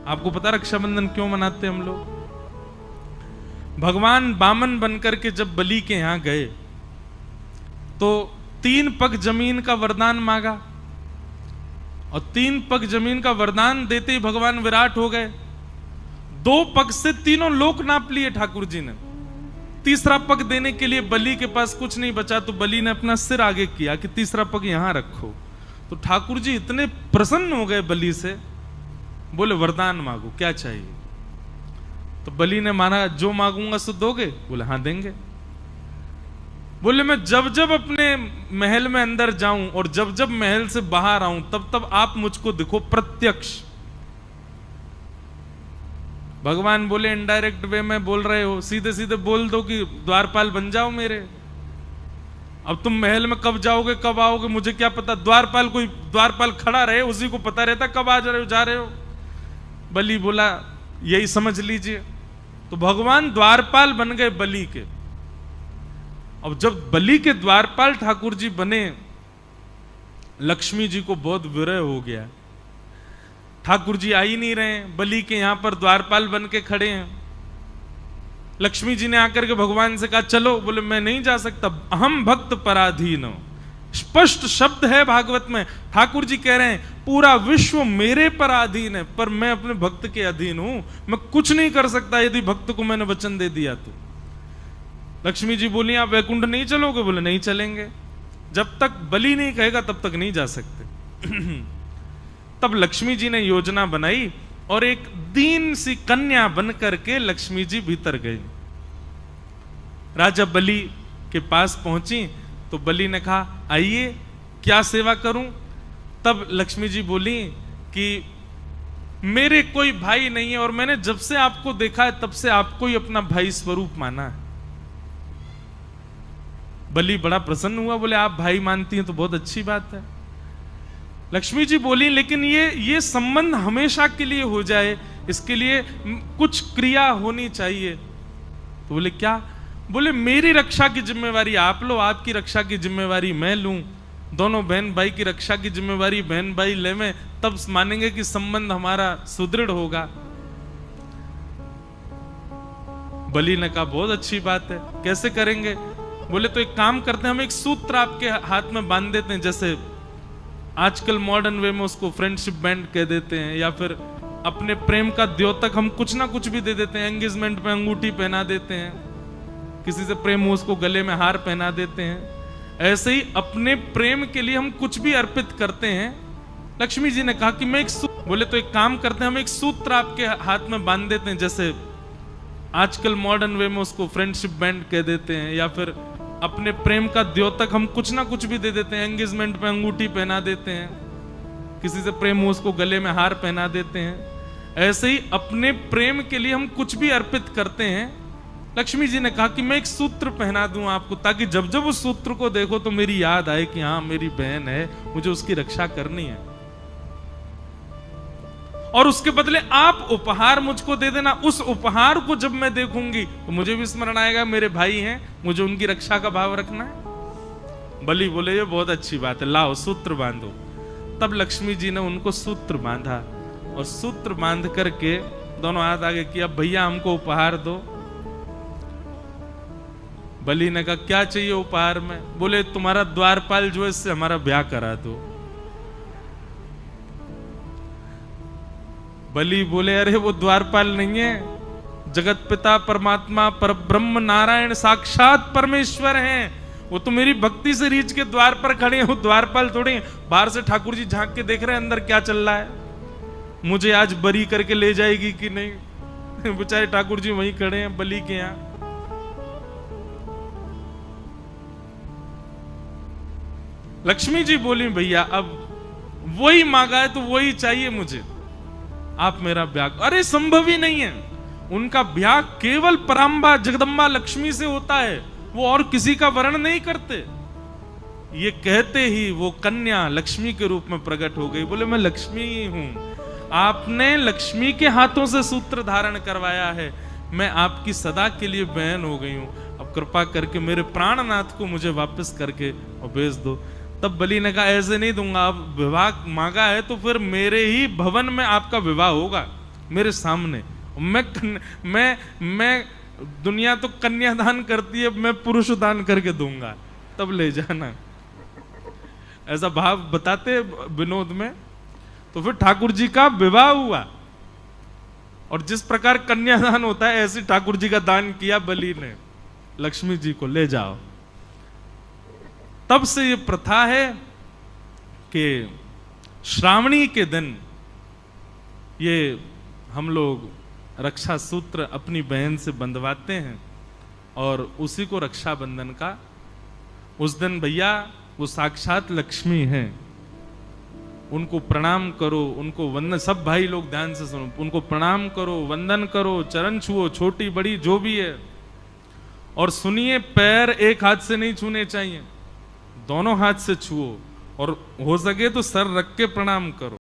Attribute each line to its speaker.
Speaker 1: आपको पता रक्षाबंधन क्यों मनाते हैं हम लोग? भगवान बामन बनकर के जब बलि के यहां गए तो 3 पग जमीन का वरदान मांगा और 3 पग जमीन का वरदान देते ही भगवान विराट हो गए। 2 पग से तीनों लोक नाप लिए ठाकुर जी ने। तीसरा पग देने के लिए बलि के पास कुछ नहीं बचा तो बलि ने अपना सिर आगे किया कि तीसरा पग यहां रखो। तो ठाकुर जी इतने प्रसन्न हो गए बलि से, बोले वरदान मांगो, क्या चाहिए? तो बलि ने माना जो मांगूंगा सो दोगे? बोले हाँ देंगे। बोले मैं जब जब अपने महल में अंदर जाऊं और जब जब महल से बाहर आऊं तब तब आप मुझको दिखो प्रत्यक्ष। भगवान बोले इनडायरेक्ट वे में बोल रहे हो, सीधे सीधे बोल दो कि द्वारपाल बन जाओ मेरे। अब तुम महल में कब जाओगे कब आओगे मुझे क्या पता? द्वारपाल कोई द्वारपाल खड़ा रहे उसी को पता रहता कब आ जा रहे हो। बलि बोला यही समझ लीजिए। तो भगवान द्वारपाल बन गए बलि के। अब जब बलि के द्वारपाल ठाकुर जी बने, लक्ष्मी जी को बहुत विरह हो गया। ठाकुर जी आ ही नहीं रहे, बलि के यहां पर द्वारपाल बन के खड़े हैं। लक्ष्मी जी ने आकर के भगवान से कहा चलो। बोले मैं नहीं जा सकता, अहम भक्त पराधीन। स्पष्ट शब्द है भागवत में, ठाकुर जी कह रहे हैं पूरा विश्व मेरे पर अधीन है पर मैं अपने भक्त के अधीन हूं, मैं कुछ नहीं कर सकता यदि भक्त को मैंने वचन दे दिया तो। लक्ष्मी जी बोली आप वैकुंठ नहीं चलोगे? बोले नहीं चलेंगे, जब तक बलि नहीं कहेगा तब तक नहीं जा सकते। तब लक्ष्मी जी ने योजना बनाई और एक दीन सी कन्या बन करके लक्ष्मी जी भीतर गई। राजा बलि के पास पहुंची तो बलि ने कहा आइए क्या सेवा करूं? तब लक्ष्मी जी बोली कि मेरे कोई भाई नहीं है और मैंने जब से आपको देखा है तब से आपको ही अपना भाई स्वरूप माना है। बलि बड़ा प्रसन्न हुआ, बोले आप भाई मानती हैं तो बहुत अच्छी बात है। लक्ष्मी जी बोली लेकिन ये संबंध हमेशा के लिए हो जाए इसके लिए कुछ क्रिया होनी चाहिए। तो बोले क्या? बोले मेरी रक्षा की जिम्मेवारी आप लो, आपकी रक्षा की जिम्मेवारी मैं लूं, दोनों बहन भाई की रक्षा की जिम्मेवारी बहन भाई ले में, तब मानेंगे कि संबंध हमारा सुदृढ़ होगा। बलि ने कहा बहुत अच्छी बात है, कैसे करेंगे? बोले तो एक काम करते हैं, हम एक सूत्र आपके हाथ में बांध देते हैं, जैसे आजकल मॉडर्न वे में उसको फ्रेंडशिप बैंड कह देते हैं, या फिर अपने प्रेम का द्योतक हम कुछ ना कुछ भी दे देते हैं। एंगेजमेंट पे अंगूठी पहना देते हैं, किसी से प्रेम हो उसको गले में हार पहना देते हैं। ऐसे ही अपने प्रेम के लिए हम कुछ भी अर्पित करते हैं। लक्ष्मी जी ने कहा कि मैं बोले तो एक काम करते हैं, हम एक सूत्र आपके हाथ में बांध देते हैं, जैसे आजकल मॉडर्न वे में उसको फ्रेंडशिप बैंड कह देते हैं, या फिर अपने प्रेम का द्योतक हम कुछ ना कुछ भी दे देते हैं। एंगेजमेंट पे अंगूठी पहना देते हैं, किसी से प्रेम हो उसको गले में हार पहना देते हैं। ऐसे ही अपने प्रेम के लिए हम कुछ भी अर्पित करते हैं। लक्ष्मी जी ने कहा कि मैं एक सूत्र पहना दूं आपको, ताकि जब जब उस सूत्र को देखो तो मेरी याद आए कि हाँ मेरी बहन है, मुझे उसकी रक्षा करनी है, और उसके बदले आप उपहार मुझको दे देना। उस उपहार को जब मैं देखूंगी तो मुझे भी स्मरण आएगा मेरे भाई हैं, मुझे उनकी रक्षा का भाव रखना है। बलि बोले ये बहुत अच्छी बात है, लाओ सूत्र बांधो। तब लक्ष्मी जी ने उनको सूत्र बांधा और सूत्र बांध करके दोनों हाथ आगे किया, भैया हमको उपहार दो। बलि ने कहा क्या चाहिए उपहार में? बोले तुम्हारा द्वारपाल जो है इससे हमारा ब्याह करा दो। बलि बोले अरे वो द्वारपाल नहीं है, जगत पिता परमात्मा परब्रह्म नारायण साक्षात परमेश्वर हैं, वो तो मेरी भक्ति से रीछ के द्वार पर खड़े हैं, वो द्वारपाल थोड़े। बाहर से ठाकुर जी झांक के देख रहे हैं अंदर क्या चल रहा है, मुझे आज बरी करके ले जाएगी कि नहीं। बेचारे ठाकुर जी वहीं खड़े हैं बलि के यहां। लक्ष्मी जी बोली भैया अब वही मांगा है तो वही चाहिए मुझे, आप मेरा ब्याह। अरे संभव ही नहीं है, उनका ब्याह केवल पराम्बा जगदम्बा लक्ष्मी से होता है, वो और किसी का वर्ण नहीं करते। ये कहते ही वो कन्या लक्ष्मी के रूप में प्रकट हो गई। बोले मैं लक्ष्मी ही हूं, आपने लक्ष्मी के हाथों से सूत्र धारण करवाया है, मैं आपकी सदा के लिए बहन हो गई हूं, अब कृपा करके मेरे प्राणनाथ को मुझे वापस करके और भेज दो। तब बलि ने कहा ऐसे नहीं दूंगा, अब विवाह मांगा है तो फिर मेरे ही भवन में आपका विवाह होगा, मेरे सामने। मैं दुनिया तो कन्यादान करती है, मैं पुरुष दान करके दूंगा, तब ले जाना, ऐसा भाव बताते विनोद में। तो फिर ठाकुर जी का विवाह हुआ, और जिस प्रकार कन्यादान होता है ऐसे ठाकुर जी का दान किया बलि ने, लक्ष्मी जी को ले जाओ। तब से ये प्रथा है कि श्रावणी के दिन ये हम लोग रक्षा सूत्र अपनी बहन से बंधवाते हैं, और उसी को रक्षाबंधन का उस दिन भैया वो साक्षात लक्ष्मी हैं, उनको प्रणाम करो, उनको वंदन, सब भाई लोग ध्यान से सुनो, उनको प्रणाम करो, वंदन करो, चरण छुओ, छोटी बड़ी जो भी है। और सुनिए, पैर एक हाथ से नहीं छूने चाहिए, दोनों हाथ से छुओ, और हो सके तो सर रख के प्रणाम करो।